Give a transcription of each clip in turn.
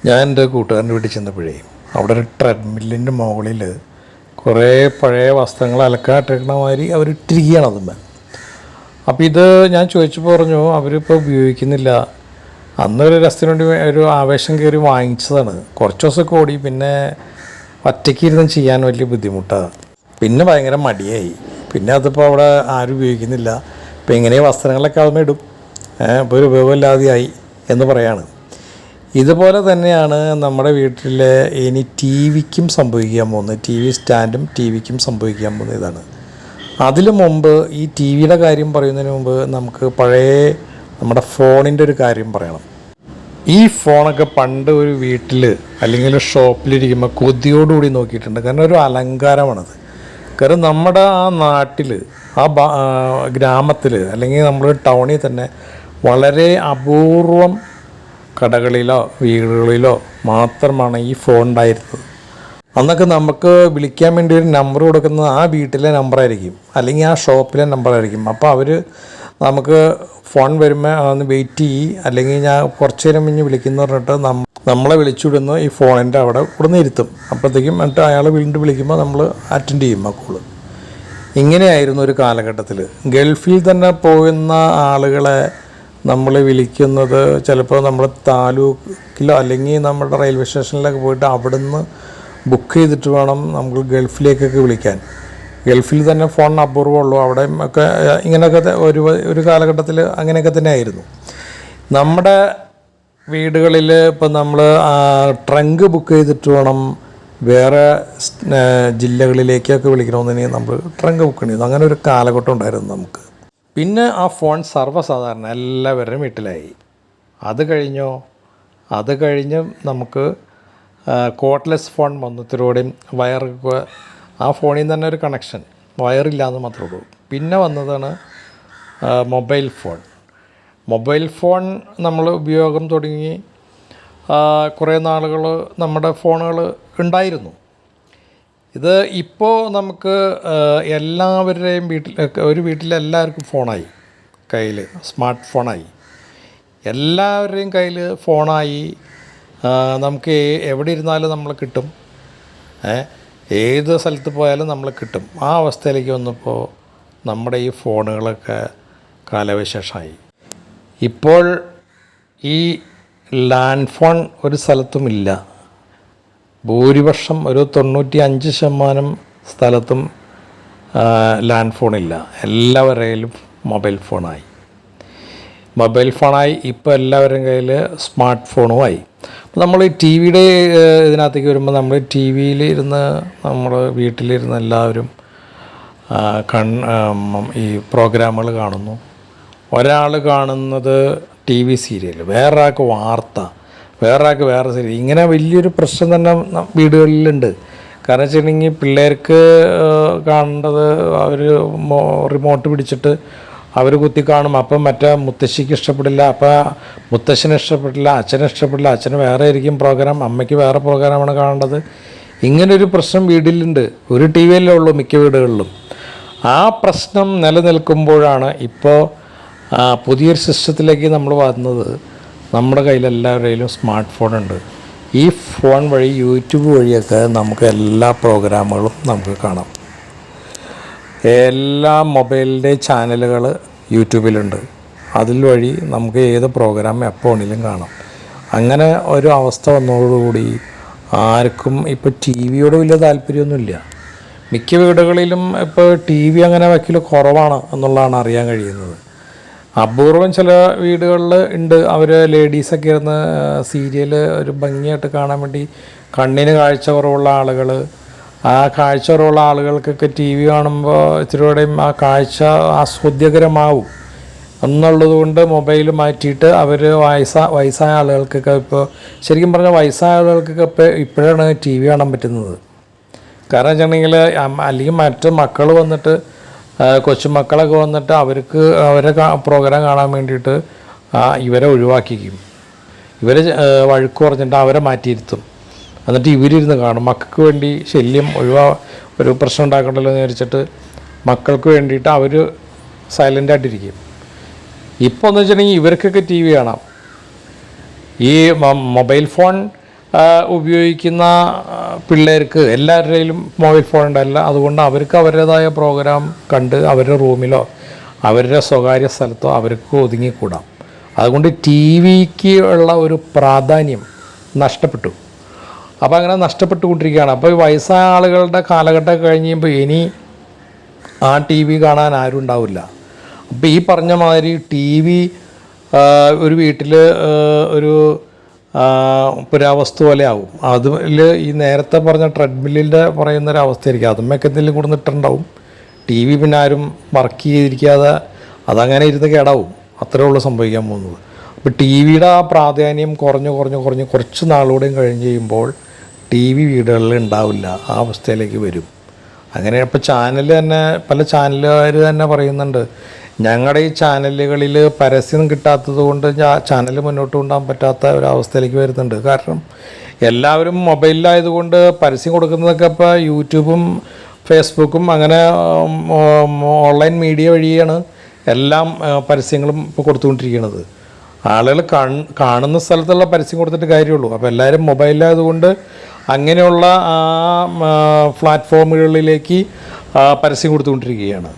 ഞാൻ എൻ്റെ കൂട്ടുകാരൻ്റെ വീട്ടിൽ ചെന്നപ്പോഴേ അവിടെ ഒരു ട്രെഡ്മില്ലിൻ്റെ മുകളിൽ കുറേ പഴയ വസ്ത്രങ്ങൾ അലക്കാട്ടിരിക്കണ മാതിരി അവരിട്ടിരിക്കുകയാണ് അതുമ്മേ. അപ്പോൾ ഇത് ഞാൻ ചോദിച്ചപ്പോൾ പറഞ്ഞു അവരിപ്പോൾ ഉപയോഗിക്കുന്നില്ല. അന്നൊരു രസത്തിന് വേണ്ടി ഒരു ആവേശം കയറി വാങ്ങിച്ചതാണ്. കുറച്ച് ദിവസമൊക്കെ ഓടി, പിന്നെ ഒറ്റയ്ക്ക് ഇരുന്ന് ചെയ്യാൻ വലിയ ബുദ്ധിമുട്ടാണ്. പിന്നെ ഭയങ്കര മടിയായി. പിന്നെ അതിപ്പോൾ അവിടെ ആരും ഉപയോഗിക്കുന്നില്ല. ഇപ്പോൾ ഇങ്ങനെ വസ്ത്രങ്ങളൊക്കെ അതുമ്മേ ഇടും. ഇപ്പോൾ ഒരു ഉപയോഗമില്ലാതെയായി എന്ന് പറയാണ്. ഇതുപോലെ തന്നെയാണ് നമ്മുടെ വീട്ടിലെ ഇനി ടി വിക്കും സംഭവിക്കാൻ പോകുന്നത്. ടി വി സ്റ്റാൻഡും ടി വിക്കും സംഭവിക്കാൻ പോകുന്നത് ഇതാണ്. അതിനു മുമ്പ് ഈ ടി വിയുടെ കാര്യം പറയുന്നതിന് മുമ്പ് നമുക്ക് പഴയ നമ്മുടെ ഫോണിൻ്റെ ഒരു കാര്യം പറയണം. ഈ ഫോണൊക്കെ പണ്ട് ഒരു വീട്ടിൽ അല്ലെങ്കിൽ ഷോപ്പിലിരിക്കുമ്പോൾ കൊതിയോടുകൂടി നോക്കിയിട്ടുണ്ട്. കാരണം ഒരു അലങ്കാരമാണത്. കാരണം നമ്മുടെ ആ നാട്ടിൽ, ആ ഗ്രാമത്തിൽ അല്ലെങ്കിൽ നമ്മുടെ ടൗണിൽ തന്നെ വളരെ അപൂർവം കടകളിലോ വീടുകളിലോ മാത്രമാണ് ഈ ഫോൺ ഉണ്ടായിരുന്നത്. അന്നൊക്കെ നമുക്ക് വിളിക്കാൻ വേണ്ടി ഒരു നമ്പർ കൊടുക്കുന്നത് ആ വീട്ടിലെ നമ്പറായിരിക്കും, അല്ലെങ്കിൽ ആ ഷോപ്പിലെ നമ്പറായിരിക്കും. അപ്പോൾ അവർ നമുക്ക് ഫോൺ വരുമ്പോൾ ഒന്ന് വെയിറ്റ് ചെയ്യും, അല്ലെങ്കിൽ ഞാൻ കുറച്ച് നേരം കഴിഞ്ഞ് വിളിക്കുന്നു പറഞ്ഞിട്ട് നമ്മളെ വിളിച്ചുവിടുന്നു ഈ ഫോണിൻ്റെ അവിടെ കൊടുന്ന് ഇരുത്തും. അപ്പോഴത്തേക്കും എന്നിട്ട് അയാൾ വീണ്ടും വിളിക്കുമ്പോൾ നമ്മൾ അറ്റൻഡ് ചെയ്യും ആ കോള്. ഇങ്ങനെയായിരുന്നു ഒരു കാലഘട്ടത്തിൽ. ഗൾഫിൽ തന്നെ പോകുന്ന ആളുകളെ നമ്മൾ വിളിക്കുന്നത് ചിലപ്പോൾ നമ്മൾ താലൂക്കിലോ അല്ലെങ്കിൽ നമ്മുടെ റെയിൽവേ സ്റ്റേഷനിലൊക്കെ പോയിട്ട് അവിടുന്ന് ബുക്ക് ചെയ്തിട്ട് വേണം നമുക്ക് ഗൾഫിലേക്കൊക്കെ വിളിക്കാൻ. ഗൾഫിൽ തന്നെ ഫോൺ അപൂർവമുള്ളൂ. അവിടെ ഒക്കെ ഇങ്ങനെയൊക്കെ ഒരു കാലഘട്ടത്തിൽ അങ്ങനെയൊക്കെ തന്നെ ആയിരുന്നു. നമ്മുടെ വീടുകളിൽ ഇപ്പം നമ്മൾ ട്രങ്ക് ബുക്ക് ചെയ്തിട്ട് വേണം വേറെ ജില്ലകളിലേക്കൊക്കെ വിളിക്കണമെന്നുണ്ടെങ്കിൽ നമ്മൾ ട്രങ്ക് ബുക്ക് ചെയ്തു. അങ്ങനെ ഒരു കാലഘട്ടം ഉണ്ടായിരുന്നു നമുക്ക്. പിന്നെ ആ ഫോൺ സർവ്വസാധാരണ എല്ലാവരുടെയും വീട്ടിലായി. അത് കഴിഞ്ഞ് നമുക്ക് കോർഡ്ലെസ് ഫോൺ വന്നതിലൂടെയും വയറൊക്കെ ആ ഫോണിൽ നിന്ന് തന്നെ ഒരു കണക്ഷൻ, വയറില്ലാന്ന് മാത്രമേ ഉള്ളൂ. പിന്നെ വന്നതാണ് മൊബൈൽ ഫോൺ നമ്മൾ ഉപയോഗം തുടങ്ങി കുറേ നാളുകൾ നമ്മുടെ ഫോണുകൾ ഉണ്ടായിരുന്നു. ഇത് ഇപ്പോൾ നമുക്ക് എല്ലാവരുടെയും ഒരു വീട്ടിലെല്ലാവർക്കും ഫോണായി, കയ്യിൽ സ്മാർട്ട് ഫോണായി, എല്ലാവരുടെയും കയ്യിൽ ഫോണായി. നമുക്ക് എവിടെ ഇരുന്നാലും നമ്മൾ കിട്ടും, ഏത് സ്ഥലത്ത് പോയാലും നമ്മൾ കിട്ടും. ആ അവസ്ഥയിലേക്ക് വന്നപ്പോൾ നമ്മുടെ ഈ ഫോണുകളൊക്കെ കാലവിശേഷമായി. ഇപ്പോൾ ഈ ലാൻഡ് ഫോൺ ഒരു സ്ഥലത്തുമില്ല. ഭൂരിപക്ഷം ഒരു 95% സ്ഥലത്തും ലാൻഡ് ഫോണില്ല. എല്ലാവരുടെയും മൊബൈൽ ഫോണായി. ഇപ്പോൾ എല്ലാവരുടെയും കയ്യിൽ സ്മാർട്ട് ഫോണുമായി. അപ്പോൾ നമ്മൾ ഈ ടി വിയുടെ ഇതിനകത്തേക്ക് വരുമ്പോൾ നമ്മൾ ടി വിയിൽ ഇരുന്ന് നമ്മൾ വീട്ടിലിരുന്ന് എല്ലാവരും ഈ പ്രോഗ്രാമുകൾ കാണുന്നു. ഒരാൾ കാണുന്നത് ടി വി സീരിയൽ, വേറൊരാൾക്ക് വാർത്ത, വേറൊരാൾക്ക് വേറെ സീരിയൽ. ഇങ്ങനെ വലിയൊരു പ്രശ്നം തന്നെ വീടുകളിലുണ്ട്. കാരണം വെച്ചിട്ടുണ്ടെങ്കിൽ പിള്ളേർക്ക് കാണേണ്ടത് അവർ റിമോട്ട് പിടിച്ചിട്ട് അവർ കുത്തി കാണും. അപ്പം മറ്റേ മുത്തശ്ശിക്ക് ഇഷ്ടപ്പെടില്ല, അപ്പം മുത്തശ്ശന് ഇഷ്ടപ്പെടില്ല, അച്ഛന് ഇഷ്ടപ്പെടില്ല, അച്ഛന് വേറെ ആയിരിക്കും പ്രോഗ്രാം, അമ്മയ്ക്ക് വേറെ പ്രോഗ്രാമാണ് കാണേണ്ടത്. ഇങ്ങനൊരു പ്രശ്നം വീട്ടിലുണ്ട്. ഒരു ടി വിയല്ലേ ഉള്ളൂ മിക്ക വീടുകളിലും. ആ പ്രശ്നം നിലനിൽക്കുമ്പോഴാണ് ഇപ്പോൾ പുതിയൊരു സിസ്റ്റത്തിലേക്ക് നമ്മൾ വന്നത്. നമ്മുടെ കയ്യിലെല്ലാവരുടെയും സ്മാർട്ട് ഫോണുണ്ട്. ഈ ഫോൺ വഴി യൂട്യൂബ് വഴിയൊക്കെ നമുക്ക് എല്ലാ പ്രോഗ്രാമുകളും നമുക്ക് കാണാം. എല്ലാ മൊബൈലിൻ്റെ ചാനലുകൾ യൂട്യൂബിലുണ്ട്. അതിൽ വഴി നമുക്ക് ഏത് പ്രോഗ്രാം എപ്പോൾ വേണമെങ്കിലും കാണാം. അങ്ങനെ ഒരു അവസ്ഥ വന്നതോടുകൂടി ആർക്കും ഇപ്പോൾ ടി വിയോട് വലിയ താല്പര്യമൊന്നുമില്ല. മിക്ക വീടുകളിലും ഇപ്പോൾ ടി വി അങ്ങനെ വയ്ക്കൽ കുറവാണ് എന്നുള്ളതാണ് അറിയാൻ കഴിയുന്നത്. അപൂർവം ചില വീടുകളിൽ ഉണ്ട്. അവർ ലേഡീസൊക്കെ ഇരുന്ന് സീരിയൽ ഒരു ഭംഗിയായിട്ട് കാണാൻ വേണ്ടി, കണ്ണിന് കാഴ്ച കുറവുള്ള ആളുകൾ, ആ കാഴ്ച കുറവുള്ള ആളുകൾക്കൊക്കെ ടി വി കാണുമ്പോൾ ഇത്തിരിയോടെയും ആ കാഴ്ച ആസ്വാദ്യകരമാവും എന്നുള്ളത് കൊണ്ട് മൊബൈൽ മാറ്റിയിട്ട് അവർ വയസ്സായ ആളുകൾക്കൊക്കെ ഇപ്പോൾ ശരിക്കും പറഞ്ഞാൽ വയസ്സായ ആളുകൾക്കൊക്കെ ഇപ്പോഴാണ് ടി വി കാണാൻ പറ്റുന്നത്. കാരണം വെച്ചിട്ടുണ്ടെങ്കിൽ അല്ലെങ്കിൽ മറ്റ് മക്കൾ വന്നിട്ട്, കൊച്ചുമക്കളൊക്കെ വന്നിട്ട് അവരെ പ്രോഗ്രാം കാണാൻ വേണ്ടിയിട്ട് ഇവരെ ഒഴിവാക്കിക്കും. ഇവരെ വഴക്ക് പറഞ്ഞിട്ട് അവരെ മാറ്റിയിരുത്തും. എന്നിട്ട് ഇവരിരുന്ന് കാണും. മക്കൾക്ക് വേണ്ടി ശല്യം ഒരു പ്രശ്നം ഉണ്ടാക്കണ്ടല്ലോ എന്ന് വിചാരിച്ചിട്ട് മക്കൾക്ക് വേണ്ടിയിട്ട് അവർ സൈലൻ്റായിട്ടിരിക്കും. ഇപ്പോൾ എന്ന് വെച്ചിട്ടുണ്ടെങ്കിൽ ഇവർക്കൊക്കെ ടി വി കാണാം. ഈ മൊബൈൽ ഫോൺ ഉപയോഗിക്കുന്ന പിള്ളേർക്ക് എല്ലാവരുടെയും മൊബൈൽ ഫോൺ ഉണ്ടല്ല, അതുകൊണ്ട് അവർക്ക് അവരുടേതായ പ്രോഗ്രാം കണ്ട് അവരുടെ റൂമിലോ അവരുടെ സ്വകാര്യ സ്ഥലത്തോ അവർക്ക് ഒതുങ്ങിക്കൂടാം. അതുകൊണ്ട് ടി വിക്ക് ഉള്ള ഒരു പ്രാധാന്യം നഷ്ടപ്പെട്ടു. അപ്പോൾ അങ്ങനെ നഷ്ടപ്പെട്ടുകൊണ്ടിരിക്കുകയാണ്. അപ്പോൾ വയസ്സായ ആളുകളുടെ കാലഘട്ടം കഴിയുമ്പോൾ ഇനി ആ ടി വി കാണാൻ ആരും ഉണ്ടാവില്ല. അപ്പോൾ ഈ പറഞ്ഞ മാതിരി ടി വി ഒരു വീട്ടിൽ ഒരു പുരാവസ്തു പോലെ ആവും. അതിൽ ഈ നേരത്തെ പറഞ്ഞ ട്രെഡ്മില്ലിൻ്റെ പറയുന്നൊരവസ്ഥയായിരിക്കും. അതുമ്മൊക്കെ എന്തെങ്കിലും കൊടുത്തിട്ടുണ്ടാവും. ടി വി പിന്നെ ആരും വർക്ക് ചെയ്തിരിക്കാതെ അതങ്ങനെ ഇരുന്ന് കേടാവും. അത്രേ ഉള്ളൂ സംഭവിക്കാൻ പോകുന്നത്. അപ്പോൾ ടി വിയുടെ ആ പ്രാധാന്യം കുറഞ്ഞ് കുറച്ച് നാളുകൂടെയും കഴിഞ്ഞ് കഴിയുമ്പോൾ ടി വി വീടുകളിൽ ഉണ്ടാവില്ല, ആ അവസ്ഥയിലേക്ക് വരും. അങ്ങനെ ഇപ്പോൾ ചാനൽ തന്നെ പല ചാനലുകാർ തന്നെ പറയുന്നുണ്ട്, ഞങ്ങളുടെ ഈ ചാനലുകളിൽ പരസ്യം കിട്ടാത്തത് കൊണ്ട് ചാനൽ മുന്നോട്ട് കൊണ്ടുപോകാൻ പറ്റാത്ത ഒരവസ്ഥയിലേക്ക് വരുന്നുണ്ട്. കാരണം എല്ലാവരും മൊബൈലിലായതുകൊണ്ട് പരസ്യം കൊടുക്കുന്നതൊക്കെ ഇപ്പോൾ യൂട്യൂബും ഫേസ്ബുക്കും അങ്ങനെ ഓൺലൈൻ മീഡിയ വഴിയാണ് എല്ലാം പരസ്യങ്ങളും ഇപ്പോൾ കൊടുത്തുകൊണ്ടിരിക്കുന്നത്. ആളുകൾ കാണുന്ന സ്ഥലത്തുള്ള പരസ്യം കൊടുത്തിട്ട് കാര്യമുള്ളൂ. അപ്പോൾ എല്ലാവരും മൊബൈലിലായതുകൊണ്ട് അങ്ങനെയുള്ള പ്ലാറ്റ്ഫോമുകളിലേക്ക് പരസ്യം കൊടുത്തുകൊണ്ടിരിക്കുകയാണ്.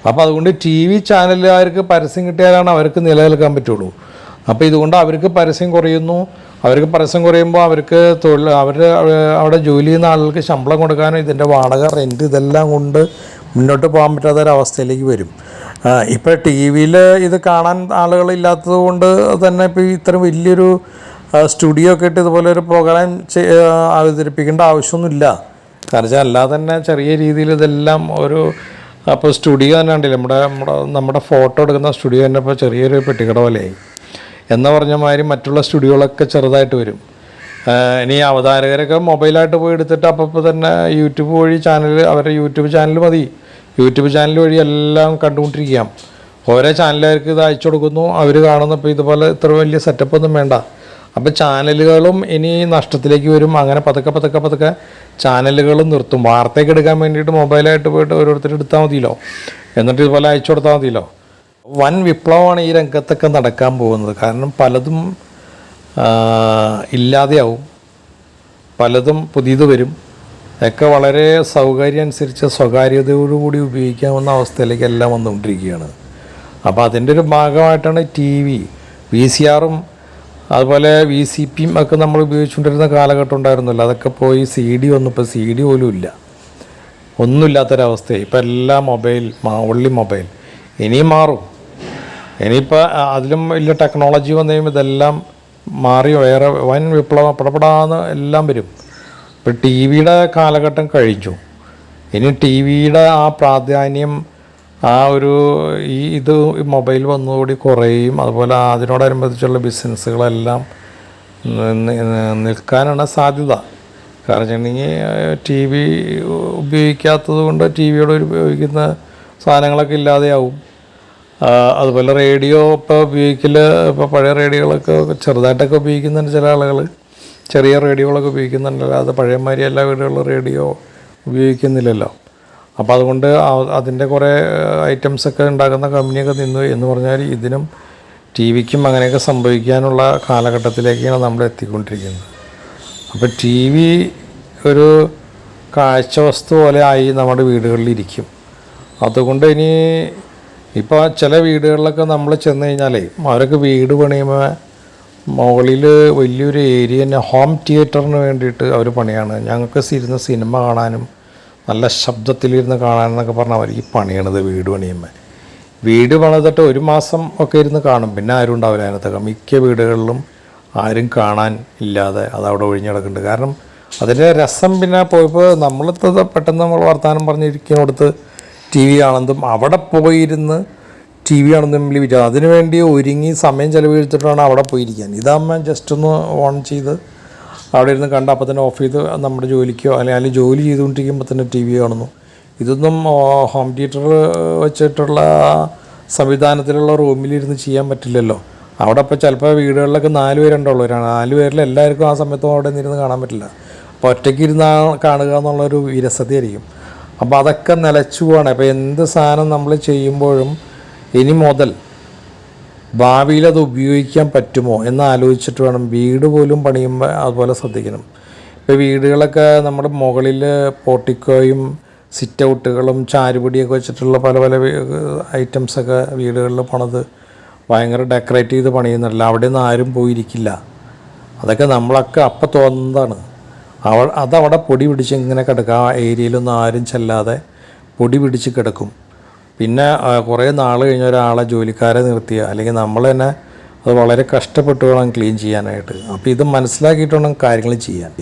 അപ്പോൾ അതുകൊണ്ട് ടി വി ചാനലുകാർക്ക് പരസ്യം കിട്ടിയാലാണ് അവർക്ക് നിലനിൽക്കാൻ പറ്റുള്ളൂ. അപ്പോൾ ഇതുകൊണ്ട് അവർക്ക് പരസ്യം കുറയുന്നു. അവർക്ക് പരസ്യം കുറയുമ്പോൾ അവർക്ക് അവിടെ ജോലി ചെയ്യുന്ന ആളുകൾക്ക് ശമ്പളം കൊടുക്കാനും ഇതിൻ്റെ വാടക, റെൻറ്റ് ഇതെല്ലാം കൊണ്ട് മുന്നോട്ട് പോകാൻ പറ്റാത്തൊരവസ്ഥയിലേക്ക് വരും. ഇപ്പോൾ ടി വിയിൽ ഇത് കാണാൻ ആളുകളില്ലാത്തത് കൊണ്ട് തന്നെ ഇപ്പോൾ ഇത്ര വലിയൊരു സ്റ്റുഡിയോ ഒക്കെ ഇട്ട് ഇതുപോലെ ഒരു പ്രോഗ്രാം അവതരിപ്പിക്കേണ്ട ആവശ്യമൊന്നുമില്ല. കാരണം വെച്ചാൽ അല്ലാതെ തന്നെ ചെറിയ രീതിയിൽ ഇതെല്ലാം ഒരു അപ്പോൾ സ്റ്റുഡിയോ തന്നെ ഉണ്ടല്ലോ, നമ്മുടെ ഫോട്ടോ എടുക്കുന്ന സ്റ്റുഡിയോ തന്നെ ഇപ്പോൾ ചെറിയൊരു പെട്ടിക്കട പോലെയായി എന്ന് പറഞ്ഞ മാതിരി മറ്റുള്ള സ്റ്റുഡിയോകളൊക്കെ ചെറുതായിട്ട് വരും. ഇനി അവതാരകരൊക്കെ മൊബൈലായിട്ട് പോയി എടുത്തിട്ട് അപ്പോൾ തന്നെ യൂട്യൂബ് വഴി അവരുടെ യൂട്യൂബ് ചാനൽ മതി. യൂട്യൂബ് ചാനൽ വഴി എല്ലാം കണ്ടുകൊണ്ടിരിക്കാം. ഓരോ ചാനലുകാർക്ക് ഇത് അയച്ചു കൊടുക്കുന്നു, അവർ കാണുന്നു. ഇപ്പോൾ ഇതുപോലെ ഇത്ര വലിയ സെറ്റപ്പൊന്നും വേണ്ട. അപ്പോൾ ചാനലുകളും ഇനി നഷ്ടത്തിലേക്ക് വരും. അങ്ങനെ പതുക്കെ ചാനലുകളും നിർത്തും. വാർത്തയൊക്കെ എടുക്കാൻ വേണ്ടിയിട്ട് മൊബൈലായിട്ട് പോയിട്ട് ഓരോരുത്തർ എടുത്താൽ മതിയല്ലോ, എന്നിട്ട് ഇതുപോലെ അയച്ചു കൊടുത്താൽ മതിയല്ലോ. വൻ വിപ്ലവമാണ് ഈ രംഗത്തൊക്കെ നടക്കാൻ പോകുന്നത്. കാരണം പലതും ഇല്ലാതെയാവും, പലതും പുതിയത് വരും. ഒക്കെ വളരെ സൗകര്യം അനുസരിച്ച് സ്വകാര്യതയോടുകൂടി ഉപയോഗിക്കാവുന്ന അവസ്ഥയിലേക്ക് എല്ലാം വന്നുകൊണ്ടിരിക്കുകയാണ്. അപ്പോൾ അതിൻ്റെ ഒരു ഭാഗമായിട്ടാണ് ടി വി, VCRും അതുപോലെ VCPയും ഒക്കെ നമ്മൾ ഉപയോഗിച്ചുകൊണ്ടിരുന്ന കാലഘട്ടം ഉണ്ടായിരുന്നല്ലോ. അതൊക്കെ പോയി CD വന്നു. ഇപ്പോൾ CD പോലും ഇല്ല, ഒന്നുമില്ലാത്തൊരവസ്ഥയായി. ഇപ്പോൾ എല്ലാം ഒള്ളി മൊബൈൽ. ഇനിയും മാറും. ഇനിയിപ്പോൾ അതിലും വലിയ ടെക്നോളജി വന്നു കഴിയുമ്പോൾ ഇതെല്ലാം മാറി വേറെ വൻ വിപ്ലവം പടപടാന്ന് എല്ലാം വരും. ഇപ്പോൾ ടി വിയുടെ കാലഘട്ടം കഴിഞ്ഞു. ഇനി ടി വിയുടെ ആ പ്രാധാന്യം ഇത് മൊബൈൽ വന്നതോടെ കുറയും. അതുപോലെ അതിനോടനുബന്ധിച്ചുള്ള ബിസിനസ്സുകളെല്ലാം നിൽക്കാനാണ് സാധ്യത. കാരണം വെച്ചിട്ടുണ്ടെങ്കിൽ ടി വി ഉപയോഗിക്കാത്തത് കൊണ്ട് ടി വിയോട് ഉപയോഗിക്കുന്ന സാധനങ്ങളൊക്കെ ഇല്ലാതെയാവും. അതുപോലെ റേഡിയോ ഇപ്പോൾ ഇപ്പോൾ പഴയ റേഡിയോകളൊക്കെ ചെറുതായിട്ടൊക്കെ ഉപയോഗിക്കുന്നുണ്ട് ചില ആളുകൾ. ചെറിയ റേഡിയോകളൊക്കെ ഉപയോഗിക്കുന്നുണ്ട്, അല്ലാതെ പഴയമാതിരി എല്ലാ വീടുകളിലും റേഡിയോ ഉപയോഗിക്കുന്നില്ലല്ലോ. അപ്പോൾ അതുകൊണ്ട് അതിൻ്റെ കുറേ ഐറ്റംസൊക്കെ ഉണ്ടാക്കുന്ന കമ്പനിയൊക്കെ നിന്നു എന്ന് പറഞ്ഞാൽ ഇതിനും ടി വിക്കും അങ്ങനെയൊക്കെ സംഭവിക്കാനുള്ള കാലഘട്ടത്തിലേക്കാണ് നമ്മൾ എത്തിക്കൊണ്ടിരിക്കുന്നത്. അപ്പോൾ ടി വി ഒരു കാഴ്ച വസ്തു പോലെ ആയി നമ്മുടെ വീടുകളിലിരിക്കും. അതുകൊണ്ട് ഇപ്പോൾ ചില വീടുകളിലൊക്കെ നമ്മൾ ചെന്ന് കഴിഞ്ഞാലേ അവരൊക്കെ വീട് പണിയുമ്പോൾ മുകളിൽ വലിയൊരു ഏരിയ തന്നെ ഹോം തിയേറ്ററിന് വേണ്ടിയിട്ട് അവർ പണിയാണ്. ഞങ്ങൾക്ക് ഇരുന്ന് സിനിമ കാണാനും നല്ല ശബ്ദത്തിലിരുന്ന് കാണാനെന്നൊക്കെ പറഞ്ഞാൽ അവർ ഈ പണിയണത് വീട് പണിയുമ്പോൾ. വീട് പണിതിട്ട് 1 മാസം ഒക്കെ ഇരുന്ന് കാണും, പിന്നെ ആരും ഉണ്ടാവില്ല അതിനകത്തൊക്കെ. മിക്ക വീടുകളിലും ആരും കാണാൻ ഇല്ലാതെ അതവിടെ ഒഴിഞ്ഞിടക്കുന്നുണ്ട്. കാരണം അതിൻ്റെ രസം പിന്നെ പോയപ്പോൾ പെട്ടെന്ന് നമ്മൾ വർത്തമാനം പറഞ്ഞിരിക്കുന്നിടത്ത് ടി വി ആണെന്നും അവിടെ പോയിരുന്ന് ടി വി ആണെന്നും വിചാരിച്ചു അതിനുവേണ്ടി ഒരുങ്ങി സമയം ചിലവഴിച്ചിട്ടാണ് അവിടെ പോയിരിക്കാൻ. ഇതാകുമ്പോൾ ജസ്റ്റ് ഒന്ന് ഓൺ ചെയ്ത് അവിടെ ഇരുന്ന് കണ്ട് അപ്പോൾ തന്നെ ഓഫ് ചെയ്ത് നമ്മുടെ ജോലിക്കോ അല്ലെങ്കിൽ ജോലി ചെയ്തുകൊണ്ടിരിക്കുമ്പോൾ തന്നെ ടി വി കാണുന്നു. ഇതൊന്നും ഹോം തിയേറ്റർ വെച്ചിട്ടുള്ള സംവിധാനത്തിലുള്ള റൂമിലിരുന്ന് ചെയ്യാൻ പറ്റില്ലല്ലോ. അവിടെ ഇപ്പോൾ ചിലപ്പോൾ വീടുകളിലൊക്കെ 4 പേരുണ്ടുള്ളൂ. 4 പേരിൽ എല്ലാവർക്കും ആ സമയത്തും അവിടെ നിന്നിരുന്ന് കാണാൻ പറ്റില്ല. അപ്പോൾ ഒറ്റയ്ക്ക് ഇരുന്ന് കാണുക എന്നുള്ളൊരു വിരസതയായിരിക്കും. അപ്പോൾ അതൊക്കെ നിലച്ചു പോവാണ്. അപ്പോൾ എന്ത് സാധനം നമ്മൾ ചെയ്യുമ്പോഴും ഇനി മുതൽ ഭാവിയിൽ അത് ഉപയോഗിക്കാൻ പറ്റുമോ എന്ന് ആലോചിച്ചിട്ട് വേണം. വീട് പോലും പണിയുമ്പോൾ അതുപോലെ ശ്രദ്ധിക്കണം. ഇപ്പോൾ വീടുകളൊക്കെ നമ്മുടെ മുകളിൽ പോർട്ടിക്കോയും സിറ്റ് ഔട്ടുകളും ചാരുപടിയൊക്കെ വെച്ചിട്ടുള്ള പല പല ഐറ്റംസൊക്കെ വീടുകളിൽ പണിത് ഭയങ്കര ഡെക്കറേറ്റ് ചെയ്ത് പണിയുന്നില്ല. അവിടെ നിന്ന് ആരും പോയിരിക്കില്ല. അതൊക്കെ നമ്മളൊക്കെ അപ്പം തോന്നുന്നതാണ്. അതവിടെ പൊടി പിടിച്ച് ഇങ്ങനെ കിടക്കുക. ആ ഏരിയയിലൊന്നും ആരും ചെല്ലാതെ പൊടി പിടിച്ച് കിടക്കും. പിന്നെ കുറേ നാൾ കഴിഞ്ഞ ഒരാളെ ജോലിക്കാരെ നിർത്തിയ അല്ലെങ്കിൽ നമ്മൾ തന്നെ അത് വളരെ കഷ്ടപ്പെട്ട് വേണം ക്ലീൻ ചെയ്യാനായിട്ട്. അപ്പോൾ ഇത് മനസ്സിലാക്കിയിട്ട് വേണം കാര്യങ്ങൾ ചെയ്യാൻ.